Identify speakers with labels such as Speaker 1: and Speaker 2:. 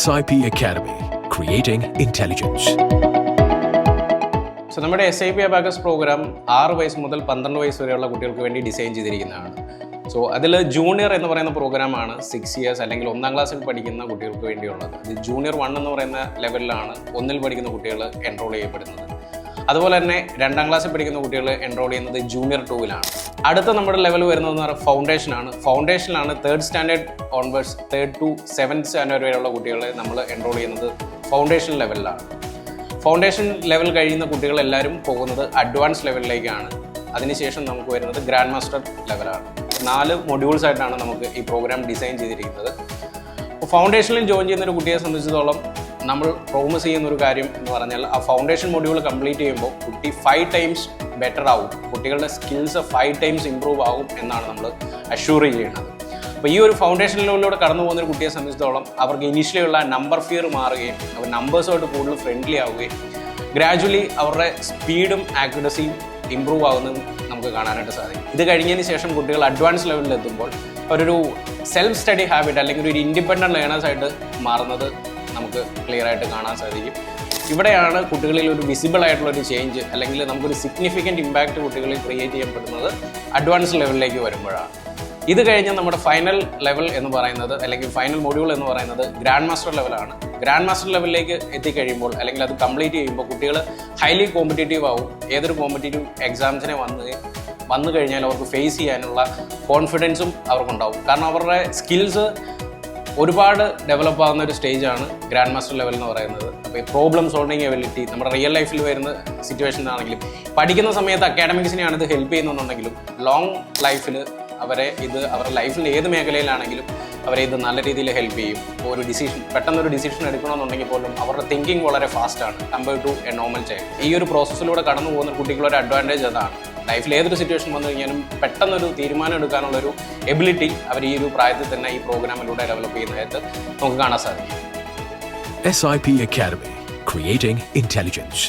Speaker 1: SIP Academy, creating intelligence.
Speaker 2: നമ്മുടെ SIP Abacus programme 6 വയസ്സ് മുതൽ 12 വയസ്സ് വരെയുള്ള കുട്ടികൾക്ക് വേണ്ടി ഡിസൈൻ ചെയ്തിരിക്കുന്നതാണ്. അതിൽ ജൂനിയർ എന്ന് പറയുന്ന പ്രോഗ്രാമാണ് 6 ഇയേഴ്സ് അല്ലെങ്കിൽ 1-ാം ക്ലാസ്സിൽ പഠിക്കുന്ന കുട്ടികൾക്ക് വേണ്ടിയുള്ളത്. ഇത് ജൂനിയർ 1 എന്ന് പറയുന്ന ലെവലിലാണ് 1-ൽ പഠിക്കുന്ന കുട്ടികൾ എൻറോൾ ചെയ്യപ്പെടുന്നത്. അതുപോലെ തന്നെ 2-ാം ക്ലാസ്സിൽ പഠിക്കുന്ന കുട്ടികൾ എൻറോൾ ചെയ്യുന്നത് ജൂനിയർ 2-ലാണ്. അടുത്ത നമ്മുടെ ലെവൽ വരുന്നതെന്ന് പറയുന്നത് ഫൗണ്ടേഷനാണ്. ഫൗണ്ടേഷനിലാണ് 3rd standard onwards 3rd to 7th standard വരെയുള്ള കുട്ടികളെ നമ്മൾ എൻറോൾ ചെയ്യുന്നത് ഫൗണ്ടേഷൻ ലെവലിലാണ്. ഫൗണ്ടേഷൻ ലെവൽ കഴിയുന്ന കുട്ടികളെല്ലാവരും പോകുന്നത് അഡ്വാൻസ് ലെവലിലേക്കാണ്. അതിനുശേഷം നമുക്ക് വരുന്നത് ഗ്രാൻഡ് മാസ്റ്റർ ലെവലാണ്. 4 മൊഡ്യൂൾസ് ആയിട്ടാണ് നമുക്ക് ഈ പ്രോഗ്രാം ഡിസൈൻ ചെയ്തിരിക്കുന്നത്. അപ്പോൾ ഫൗണ്ടേഷനിൽ ജോയിൻ ചെയ്യുന്ന ഒരു കുട്ടിയെ സംബന്ധിച്ചിടത്തോളം നമ്മൾ പ്രോമിസ് ചെയ്യുന്ന ഒരു കാര്യം എന്ന് പറഞ്ഞാൽ ആ ഫൗണ്ടേഷൻ മൊഡ്യൂൾ കംപ്ലീറ്റ് ചെയ്യുമ്പോൾ കുട്ടി 5 times ബെറ്റർ ആവും, കുട്ടികളുടെ സ്കിൽസ് 5 times ഇമ്പ്രൂവ് ആകും എന്നാണ് നമ്മൾ അഷ്യൂർ ചെയ്യുന്നത്. അപ്പോൾ ഈ ഒരു ഫൗണ്ടേഷൻ ലെവലിലൂടെ കടന്നു പോകുന്ന ഒരു കുട്ടിയെ സംബന്ധിച്ചിടത്തോളം അവർക്ക് ഇനീഷ്യലി ഉള്ള നമ്പർ ഫിയർ മാറുകയും അവർ നമ്പേഴ്സുമായിട്ട് കൂടുതൽ ഫ്രണ്ട്ലി ആവുകയും ഗ്രാജുവലി അവരുടെ സ്പീഡും ആക്യുറസിയും ഇമ്പ്രൂവ് ആകുന്നതും നമുക്ക് കാണാനായിട്ട് സാധിക്കും. ഇത് കഴിഞ്ഞതിന് ശേഷം കുട്ടികൾ അഡ്വാൻസ് ലെവലിൽ എത്തുമ്പോൾ അവരൊരു സെൽഫ് സ്റ്റഡി ഹാബിറ്റ് അല്ലെങ്കിൽ ഒരു ഇൻഡിപെൻഡൻറ്റ് ലേണേഴ്സായിട്ട് മാറുന്നത് നമുക്ക് ക്ലിയർ ആയിട്ട് കാണാൻ സാധിക്കും. ഇവിടെയാണ് കുട്ടികളിൽ ഒരു വിസിബിൾ ആയിട്ടുള്ള ഒരു ചേഞ്ച് അല്ലെങ്കിൽ നമുക്കൊരു സിഗ്നിഫിക്കൻറ്റ് ഇമ്പാക്റ്റ് കുട്ടികളിൽ ക്രിയേറ്റ് ചെയ്യപ്പെടുന്നത് അഡ്വാൻസ് ലെവലിലേക്ക് വരുമ്പോഴാണ്. ഇത് കഴിഞ്ഞ് നമ്മുടെ ഫൈനൽ ലെവൽ എന്ന് പറയുന്നത് അല്ലെങ്കിൽ ഫൈനൽ മൊഡ്യൂൾ എന്ന് പറയുന്നത് ഗ്രാൻഡ് മാസ്റ്റർ ലെവലാണ്. ഗ്രാൻഡ് മാസ്റ്റർ ലെവലിലേക്ക് എത്തിക്കഴിയുമ്പോൾ അല്ലെങ്കിൽ അത് കംപ്ലീറ്റ് ചെയ്യുമ്പോൾ കുട്ടികൾ ഹൈലി കോമ്പറ്റേറ്റീവ് ആവും. ഏതൊരു കോമ്പറ്റേറ്റീവ് എക്സാംസിനെ വന്നു കഴിഞ്ഞാൽ അവർക്ക് ഫേസ് ചെയ്യാനുള്ള കോൺഫിഡൻസും അവർക്കുണ്ടാവും. കാരണം അവരുടെ സ്കിൽസ് ഒരുപാട് ഡെവലപ്പ് ആകുന്ന ഒരു സ്റ്റേജാണ് ഗ്രാൻഡ് മാസ്റ്റർ ലെവൽ എന്ന് പറയുന്നത്. അപ്പോൾ ഈ പ്രോബ്ലം സോൾവിങ് എബിലിറ്റി നമ്മുടെ റിയൽ ലൈഫിൽ വരുന്ന സിറ്റുവേഷൻ ആണെങ്കിലും പഠിക്കുന്ന സമയത്ത് അക്കാഡമിക്സിനെയാണ് ഇത് ഹെൽപ്പ് ചെയ്യുന്നുണ്ടെങ്കിലും ലോങ് ലൈഫിൽ അവരുടെ ലൈഫിൽ ഏത് മേഖലയിലാണെങ്കിലും അവരെ ഇത് നല്ല രീതിയിൽ ഹെൽപ്പ് ചെയ്യും. ഒരു പെട്ടെന്നൊരു ഡിസിഷൻ എടുക്കണമെന്നുണ്ടെങ്കിൽ പോലും അവരുടെ തിങ്കിങ് വളരെ ഫാസ്റ്റാണ് compare to a normal child. ഈ ഒരു പ്രോസസ്സിലൂടെ കടന്നു പോകുന്ന കുട്ടികളൊരു അഡ്വാൻറ്റേജ് അതാണ്. ലൈഫിൽ ഏതൊരു സിറ്റുവേഷൻ വന്നു കഴിഞ്ഞാലും പെട്ടെന്നൊരു തീരുമാനം എടുക്കാനുള്ളൊരു എബിലിറ്റി അവർ ഈ ഒരു പ്രായത്തിൽ തന്നെ ഈ പ്രോഗ്രാമിലൂടെ ഡെവലപ്പ് ചെയ്യുന്നതായിട്ട് നമുക്ക് കാണാൻ സാധിക്കും.
Speaker 1: SIP Academy, creating intelligence.